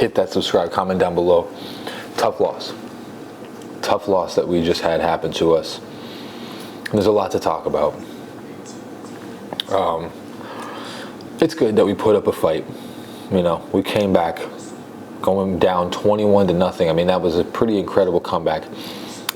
hit that subscribe, comment down below. Tough loss. Tough loss that we just had happen to us. And there's a lot to talk about. It's good that we put up a fight. You know, we came back going down 21-0. I mean, that was a pretty incredible comeback.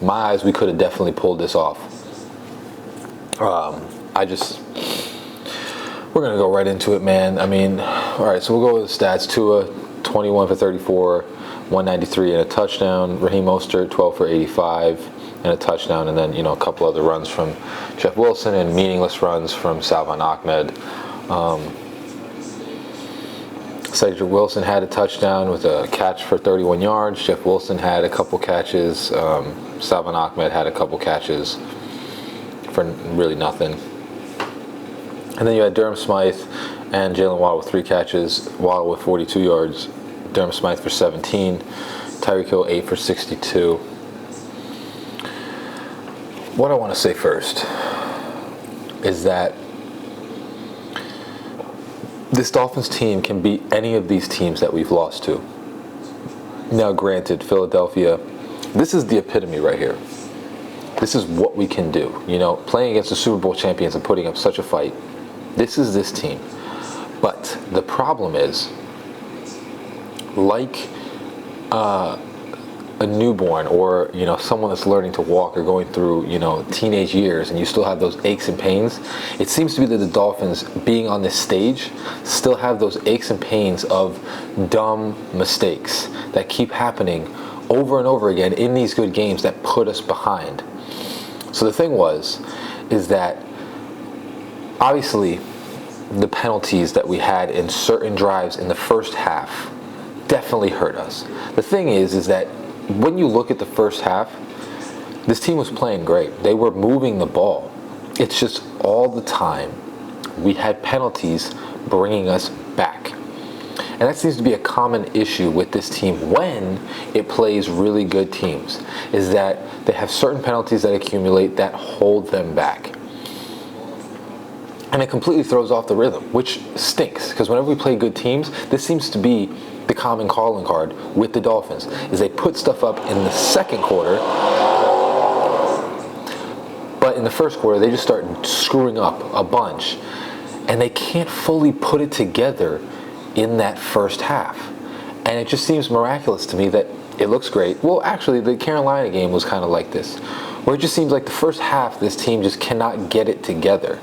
In my eyes, we could have definitely pulled this off. We're going to go right into it, man. I mean, all right, so we'll go with the stats. Tua, 21 for 34, 193 and a touchdown. Raheem Mostert, 12 for 85 and a touchdown. And then, you know, a couple other runs from Jeff Wilson and meaningless runs from Salvon Ahmed. Cedric Wilson had a touchdown with a catch for 31 yards. Jeff Wilson had a couple catches. Salvon Ahmed had a couple catches for really nothing. And then you had Durham Smythe and Jaylen Waddle with 3 catches. Waddle with 42 yards. Durham Smythe for 17. Tyreek Hill 8 for 62. What I want to say first is that this Dolphins team can beat any of these teams that we've lost to. Now, granted, Philadelphia, this is the epitome right here. This is what we can do. You know, playing against the Super Bowl champions and putting up such a fight. This is this team. But the problem is, like a newborn or, you know, someone that's learning to walk or going through, you know, teenage years and you still have those aches and pains, it seems to be that the Dolphins, being on this stage, still have those aches and pains of dumb mistakes that keep happening over and over again in these good games that put us behind. So the thing is that obviously the penalties that we had in certain drives in the first half definitely hurt us. The thing is that when you look at the first half, this team was playing great. They were moving the ball. It's just all the time we had penalties bringing us back. And that seems to be a common issue with this team when it plays really good teams, is that they have certain penalties that accumulate that hold them back. And it completely throws off the rhythm, which stinks, because whenever we play good teams, this seems to be the common calling card with the Dolphins, is they put stuff up in the second quarter, but in the first quarter they just start screwing up a bunch, and they can't fully put it together in that first half. And it just seems miraculous to me that it looks great. Well, actually, the Carolina game was kind of like this, where it just seems like the first half this team just cannot get it together.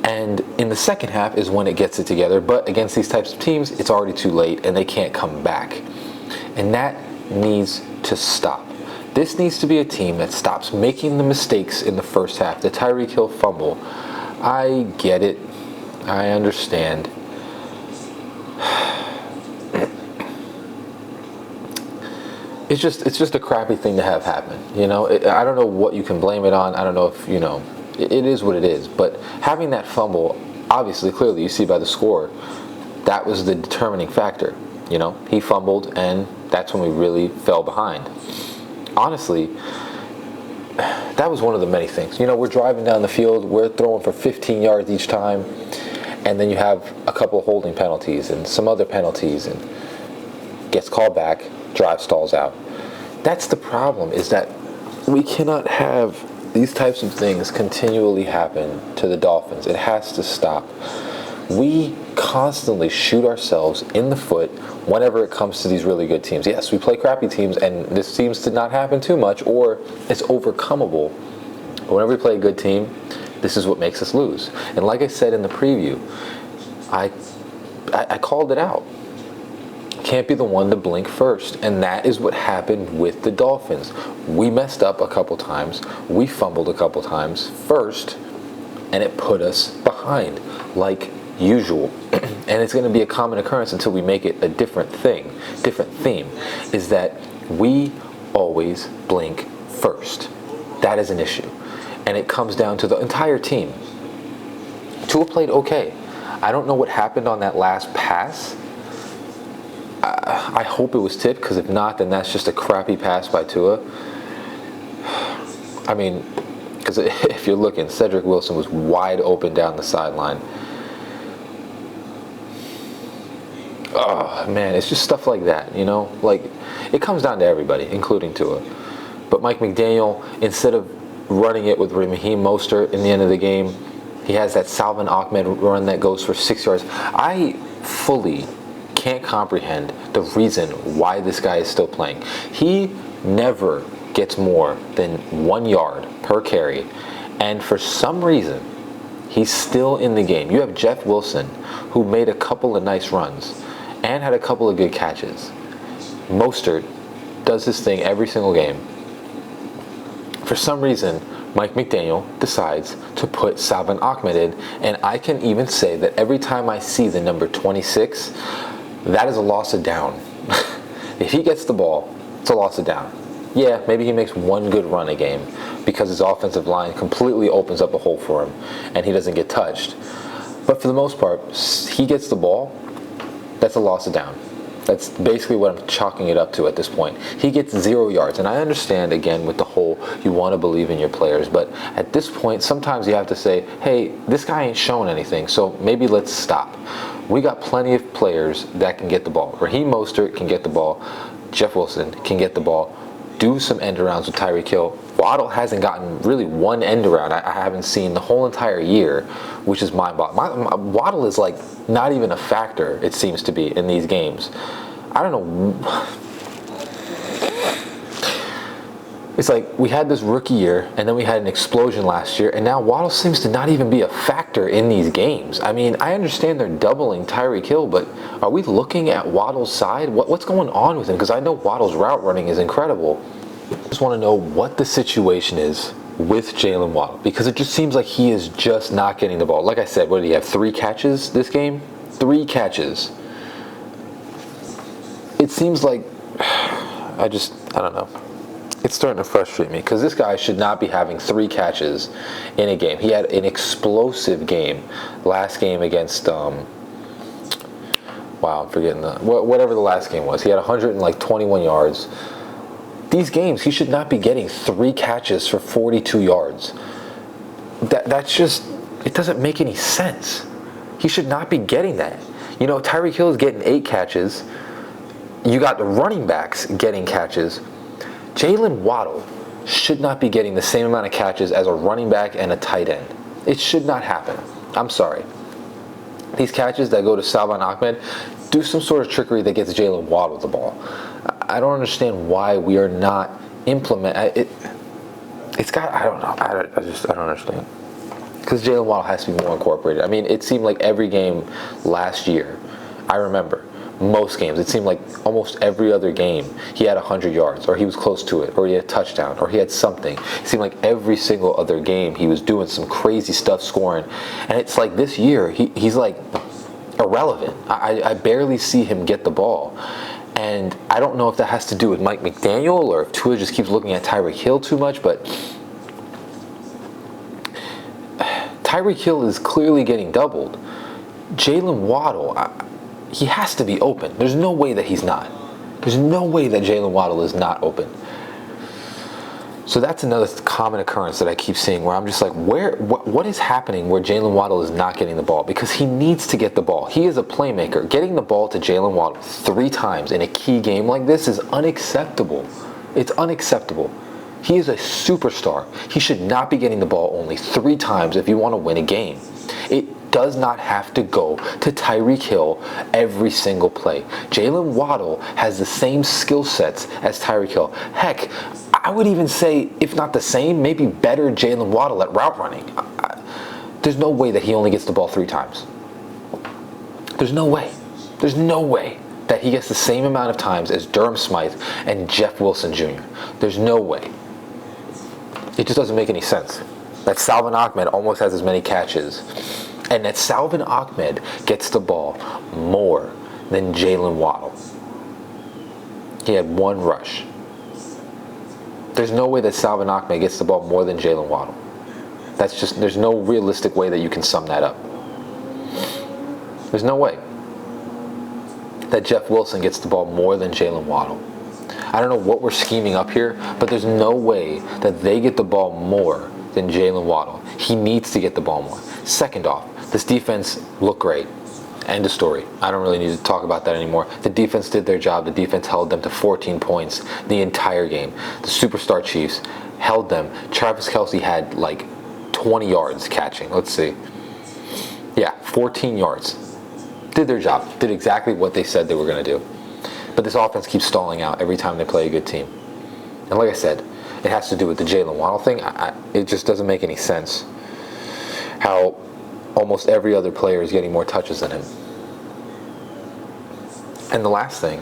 And in the second half is when it gets it together. But against these types of teams, it's already too late and they can't come back. And that needs to stop. This needs to be a team that stops making the mistakes in the first half. The Tyreek Hill fumble. I get it. I understand. It's just a crappy thing to have happen. You know, I don't know what you can blame it on. I don't know if, you know, it is what it is, but having that fumble, obviously, clearly, you see by the score, that was the determining factor. You know, he fumbled, and that's when we really fell behind. Honestly, that was one of the many things. You know, we're driving down the field, we're throwing for 15 yards each time, and then you have a couple of holding penalties and some other penalties, and gets called back, drive stalls out. That's the problem, is that we cannot have these types of things continually happen to the Dolphins. It has to stop. We constantly shoot ourselves in the foot whenever it comes to these really good teams. Yes, we play crappy teams, and this seems to not happen too much, or it's overcomable. But whenever we play a good team, this is what makes us lose. And like I said in the preview, I called it out. Can't be the one to blink first, and that is what happened with the Dolphins. We messed up a couple times, we fumbled a couple times first, and it put us behind like usual. And it's going to be a common occurrence until we make it a different theme, is that we always blink first. That is an issue, and it comes down to the entire team. Tua played okay. I don't know what happened on that last pass. I hope it was tipped, because if not, then that's just a crappy pass by Tua. I mean, because if you're looking, Cedric Wilson was wide open down the sideline. man, it's just stuff like that, you know? Like, it comes down to everybody, including Tua. But Mike McDaniel, instead of running it with Raheem Mostert in the end of the game, he has that Salvon Ahmed run that goes for 6 yards. I fully can't comprehend the reason why this guy is still playing. He never gets more than 1 yard per carry, and for some reason, he's still in the game. You have Jeff Wilson, who made a couple of nice runs and had a couple of good catches. Mostert does his thing every single game. For some reason, Mike McDaniel decides to put Salvon Ahmed in, and I can even say that every time I see the number 26, that is a loss of down. If he gets the ball, it's a loss of down. Yeah, maybe he makes one good run a game because his offensive line completely opens up a hole for him and he doesn't get touched. But for the most part, he gets the ball, that's a loss of down. That's basically what I'm chalking it up to at this point. He gets 0 yards, and I understand, again, with the whole you want to believe in your players, but at this point, sometimes you have to say, hey, this guy ain't showing anything, so maybe let's stop. We got plenty of players that can get the ball. Raheem Mostert can get the ball. Jeff Wilson can get the ball. Do some end arounds with Tyreek Hill. Waddle hasn't gotten really one end around I haven't seen the whole entire year, which is mind-boggling. Waddle is like not even a factor, it seems to be, in these games. I don't know. It's like we had this rookie year, and then we had an explosion last year, and now Waddle seems to not even be a factor in these games. I mean, I understand they're doubling Tyreek Hill, but are we looking at Waddle's side? What's going on with him? Because I know Waddle's route running is incredible. I just want to know what the situation is with Jaylen Waddle, because it just seems like he is just not getting the ball. Like I said, what did he have, 3 catches this game? 3 catches. It seems like, I don't know. It's starting to frustrate me because this guy should not be having 3 catches in a game. He had an explosive game last game against, wow, I'm forgetting whatever the last game was. He had 121 yards. These games, he should not be getting 3 catches for 42 yards. That's just, it doesn't make any sense. He should not be getting that. You know, Tyreek Hill is getting 8 catches. You got the running backs getting catches. Jaylen Waddle should not be getting the same amount of catches as a running back and a tight end. It should not happen. I'm sorry. These catches that go to Salvon Ahmed, do some sort of trickery that gets Jaylen Waddle the ball. I don't understand why we are not implementing it. I don't know. I don't understand. Because Jaylen Waddle has to be more incorporated. I mean, it seemed like every game last year, I remember, most games, it seemed like almost every other game he had 100 yards, or he was close to it, or he had a touchdown, or he had something. It seemed like every single other game he was doing some crazy stuff, scoring. And it's like this year, he's like irrelevant. I barely see him get the ball. And I don't know if that has to do with Mike McDaniel or if Tua just keeps looking at Tyreek Hill too much, but Tyreek Hill is clearly getting doubled. Jaylen Waddle, he has to be open. There's no way that he's not. There's no way that Jaylen Waddle is not open. So that's another common occurrence that I keep seeing where I'm just like, what is happening where Jaylen Waddle is not getting the ball? Because he needs to get the ball. He is a playmaker. Getting the ball to Jaylen Waddle 3 times in a key game like this is unacceptable. It's unacceptable. He is a superstar. He should not be getting the ball only 3 times if you want to win a game. It does not have to go to Tyreek Hill every single play. Jaylen Waddle has the same skill sets as Tyreek Hill. Heck, I would even say, if not the same, maybe better Jaylen Waddle at route running. There's no way that he only gets the ball 3 times. There's no way. There's no way that he gets the same amount of times as Durham Smythe and Jeff Wilson Jr. There's no way. It just doesn't make any sense. That Salvon Ahmed almost has as many catches, and that Salvon Ahmed gets the ball more than Jaylen Waddle. He had 1 rush. There's no way that Salvon Ahmed gets the ball more than Jaylen Waddle. That's just, there's no realistic way that you can sum that up. There's no way that Jeff Wilson gets the ball more than Jaylen Waddle. I don't know what we're scheming up here, but there's no way that they get the ball more than Jaylen Waddle. He needs to get the ball more. Second off, this defense looked great. End of story. I don't really need to talk about that anymore. The defense did their job. The defense held them to 14 points the entire game. The superstar Chiefs held them. Travis Kelce had like 20 yards catching. Let's see. Yeah, 14 yards. Did their job. Did exactly what they said they were going to do. But this offense keeps stalling out every time they play a good team. And like I said, it has to do with the Jaylen Waddle thing. It just doesn't make any sense how almost every other player is getting more touches than him. And the last thing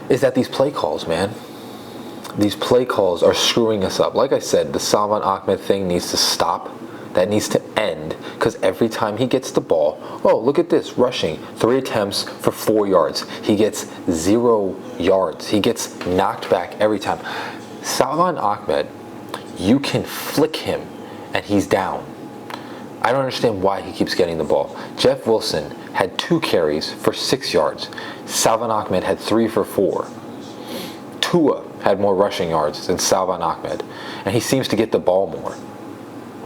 is that these play calls, man. These play calls are screwing us up. Like I said, the Salvon Ahmed thing needs to stop. That needs to end, because every time he gets the ball, oh, look at this, rushing, 3 attempts for 4 yards. He gets 0 yards. He gets knocked back every time. Salvon Ahmed, you can flick him and he's down. I don't understand why he keeps getting the ball. Jeff Wilson had 2 carries for 6 yards. Salvon Ahmed had 3 for 4. Tua had more rushing yards than Salvon Ahmed, and he seems to get the ball more.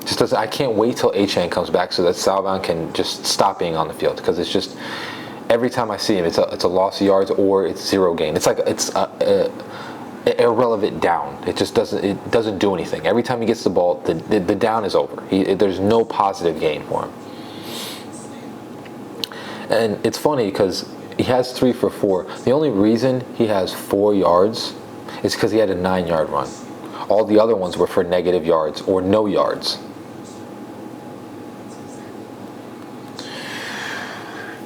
Just doesn't. I can't wait till Achane comes back so that Salvon can just stop being on the field, because it's just every time I see him, it's a loss of yards or it's 0 gain. It's like it's a irrelevant down. It just doesn't do anything. Every time he gets the ball, the down is over. There's no positive gain for him. And it's funny because he has 3 for 4. The only reason he has 4 yards is because he had a 9-yard run. All the other ones were for negative yards or no yards.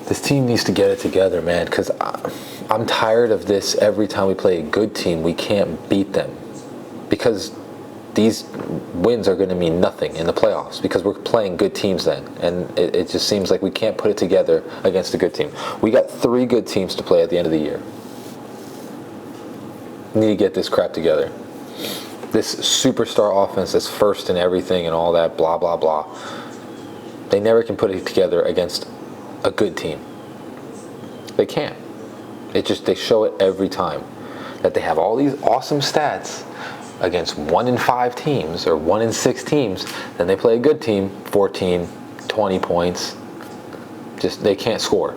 This team needs to get it together, man, because I'm tired of this. Every time we play a good team, we can't beat them, because these wins are going to mean nothing in the playoffs, because we're playing good teams then, and it just seems like we can't put it together against a good team. We got 3 good teams to play at the end of the year. We need to get this crap together. This superstar offense that's first in everything and all that blah blah blah, they never can put it together against a good team. They can't. They show it every time, that they have all these awesome stats against 1 in 5 teams or 1 in 6 teams. Then they play a good team, 14, 20 points. Just they can't score.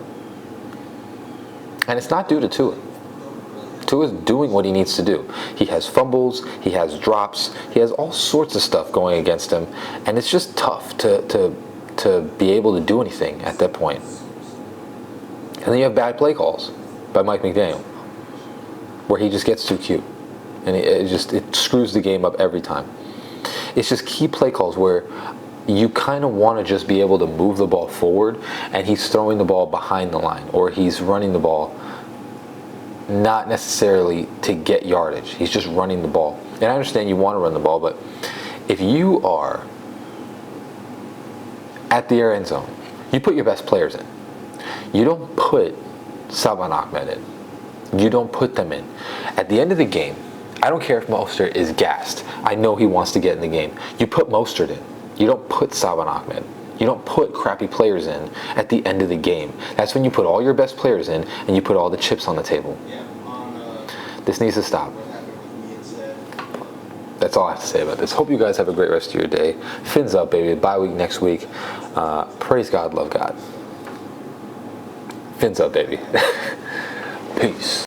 And it's not due to Tua. Tua's doing what he needs to do. He has fumbles, he has drops, he has all sorts of stuff going against him, and it's just tough to be able to do anything at that point. And then you have bad play calls by Mike McDaniel, where he just gets too cute, and it screws the game up every time. It's just key play calls where you kind of want to just be able to move the ball forward, and he's throwing the ball behind the line, or he's running the ball not necessarily to get yardage. He's just running the ball. And I understand you want to run the ball, but if you are at the end zone, you put your best players in. You don't put Salvon Ahmed in. You don't put them in. At the end of the game, I don't care if Mostert is gassed. I know he wants to get in the game. You put Mostert in. You don't put Salvon Ahmed. You don't put crappy players in at the end of the game. That's when you put all your best players in and you put all the chips on the table. This needs to stop. That's all I have to say about this. Hope you guys have a great rest of your day. Fins up, baby. Bye week next week. Praise God, love God. Fins up, baby. Peace.